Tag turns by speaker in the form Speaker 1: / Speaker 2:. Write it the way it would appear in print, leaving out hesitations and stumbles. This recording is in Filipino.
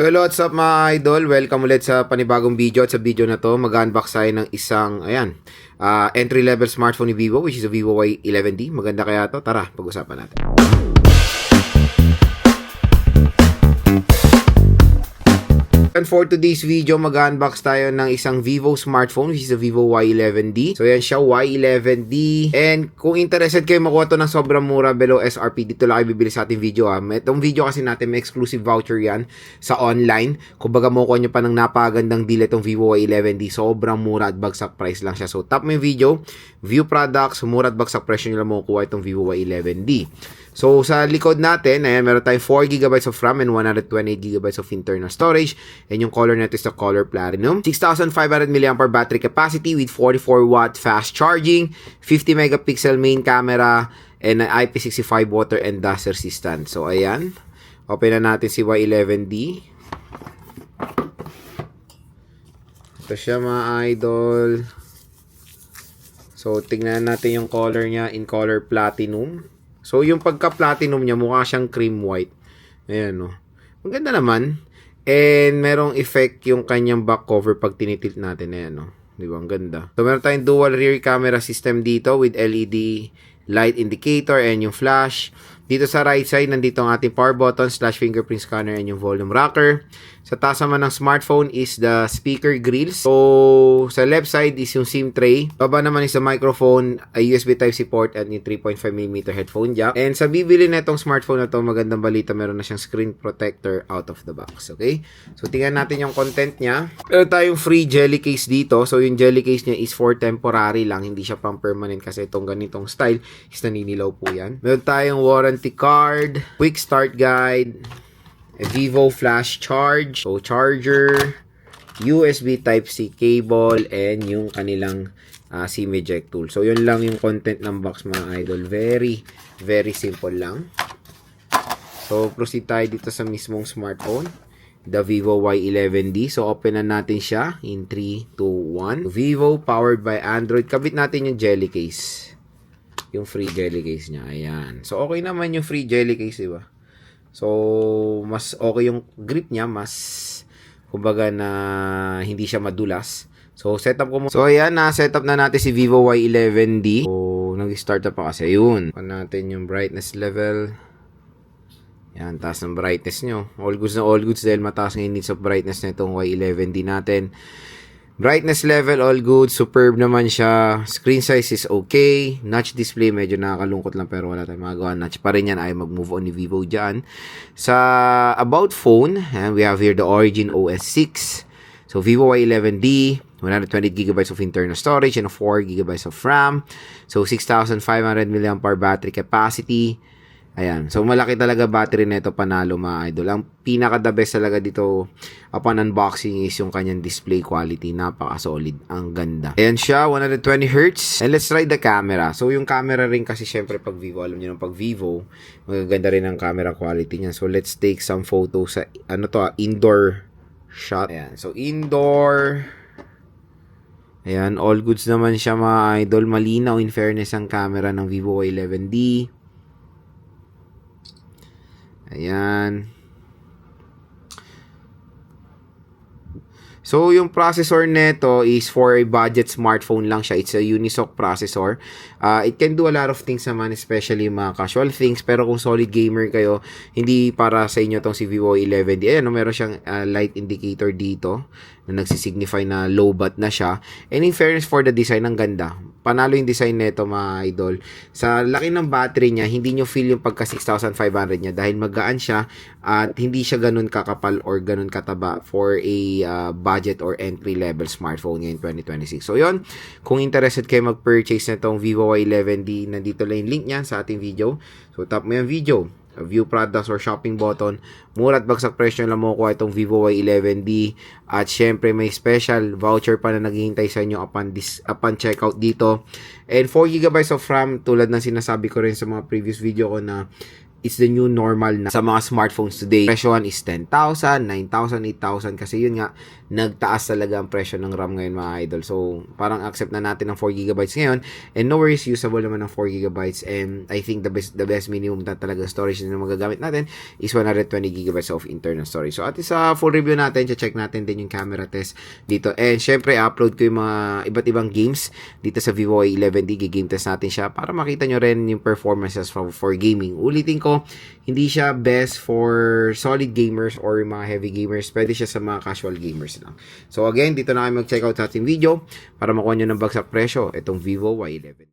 Speaker 1: So hello, what's up mga idol? Welcome ulit sa panibagong video. At sa video na to, mag-unbox tayo ng isang, entry-level smartphone ni Vivo, which is a Vivo Y11D. Maganda kaya to? Tara, pag-usapan natin. And for today's video, mag-unbox tayo ng isang Vivo smartphone, which is a Vivo Y11D. So yan siya, Y11D. And kung interested kayo makuha to ng sobrang mura below SRP, dito lang kayo bibili sa ating video ha. Itong video kasi natin, may exclusive voucher yan sa online. Kung baga makuha nyo pa ng napagandang deal itong Vivo Y11D, sobrang mura at bagsak price lang siya. So tap mo yung video, view products, mura at bagsak presyo nyo lang makukuha itong Vivo Y11D. So, sa likod natin, ayan, meron tayong 4GB of RAM and 128GB of internal storage. And yung color nito is the color platinum. 6,500 mAh battery capacity with 44W fast charging, 50 megapixel main camera, and an IP65 water and dust resistant. So, ayan. Open na natin si Y11D. Ito siya mga idol. So, tingnan natin yung color niya in color platinum. So, yung pagka-platinum niya, mukha siyang cream white. Ayan, no. Maganda naman. And, merong effect yung kanyang back cover pag tinitilt natin. Ayan, no. Di ba? Ang ganda. So, meron tayong dual rear camera system dito with LED light indicator and yung flash. Dito sa right side, nandito ang ating power button, /fingerprint scanner, and yung volume rocker. Sa taas naman ng smartphone is the speaker grills. So, sa left side is yung SIM tray. Baba naman is the microphone, a USB Type-C port, at yung 3.5mm headphone jack. And sa bibili na itong smartphone na to, magandang balita, meron na siyang screen protector out of the box. Okay? So, tingnan natin yung content niya. Meron tayong free jelly case dito. So, yung jelly case niya is for temporary lang. Hindi siya pang permanent kasi itong ganitong style is naninilaw po yan. Meron tayong warranty card, quick start guide, a Vivo flash charge, so charger, USB Type-C cable, and yung kanilang SIM eject tool. So, yun lang yung content ng box mga idol. Very, very simple lang. So, proceed tayo dito sa mismong smartphone, the Vivo Y11D. So, open na natin siya in 3, 2, 1. Vivo, powered by Android. Kabit natin yung jelly case. Yung free jelly case niya. Ayan. So, okay naman yung free jelly case, diba? So, mas okay yung grip niya. Mas, kumbaga na hindi siya madulas. So, setup ko mo. So, ayan. Na-setup na natin si Vivo Y11D. So, nag-start na pa kasi. Ayun. Pa natin yung brightness level. Ayan. Taas ng brightness nyo. All goods na all goods dahil mataas ng needs of brightness na itong Y11D natin. Brightness level, all good. Superb naman siya. Screen size is okay. Notch display, medyo nakakalungkot lang pero wala tayong magagawa. Notch pa rin yan. Ay mag-move on ni Vivo dyan. Sa about phone, we have here the Origin OS 6. So, Vivo Y11D. 128GB of internal storage and 4GB of RAM. So, 6,500 mAh battery capacity. Ayan. So, malaki talaga battery nito, panalo mga idol. Ang pinaka-the best talaga dito upon unboxing is yung kanyang display quality. Napaka-solid. Ang ganda. Ayan siya, 120Hz. And let's try the camera. So, yung camera rin kasi syempre pag Vivo, alam niyo nung pag Vivo, magaganda rin ang camera quality niya. So, let's take some photos sa, indoor shot. Ayan. So, indoor. Ayan, all goods naman siya mga idol. Malinaw in fairness ang camera ng Vivo Y11D. Ayan. So, yung processor nito is for a budget smartphone lang siya. It's a Unisoc processor. It can do a lot of things naman, especially mga casual things. Pero kung solid gamer kayo, hindi para sa inyo tong si Vivo Y11D. Ayan, meron siyang light indicator dito na nagsisignify na low bat na siya. And in fairness for the design, ang ganda. Panalo yung design nito mga idol. Sa laki ng battery niya, hindi nyo feel yung pagka 6,500 niya dahil magaan siya at hindi siya ganun kakapal or ganun kataba for a budget or entry level smartphone ngayon 2026. So yun, kung interested kayo mag-purchase na itong Vivo Y11D, nandito lang yung link niya sa ating video. So tap mo yung video, view products or shopping button, mura at bagsak presyo lang mo kuha itong Vivo Y11D. At syempre may special voucher pa na naghihintay sa inyo upon checkout dito. And 4GB of RAM, tulad ng sinasabi ko rin sa mga previous video ko na it's the new normal na sa mga smartphones today. Presyohan is 10,000, 9,000, 8,000 kasi yun nga, nagtaas talaga ang presyo ng RAM ngayon mga idol. So, parang accept na natin ng 4GB ngayon and no worries, usable naman ng 4GB and I think the best minimum na talaga storage na magagamit natin is 120GB of internal storage. So, at sa full review natin, check natin din yung camera test dito. And syempre, upload ko yung mga iba't ibang games dito sa Vivo Y11D. Game test natin siya para makita nyo rin yung performances for gaming. Ulitin ko, hindi siya best for solid gamers or mga heavy gamers. Pwede siya sa mga casual gamers lang. So again, dito na kayo mag-check out sa ating video para makuha nyo ng bagsak presyo itong Vivo Y11.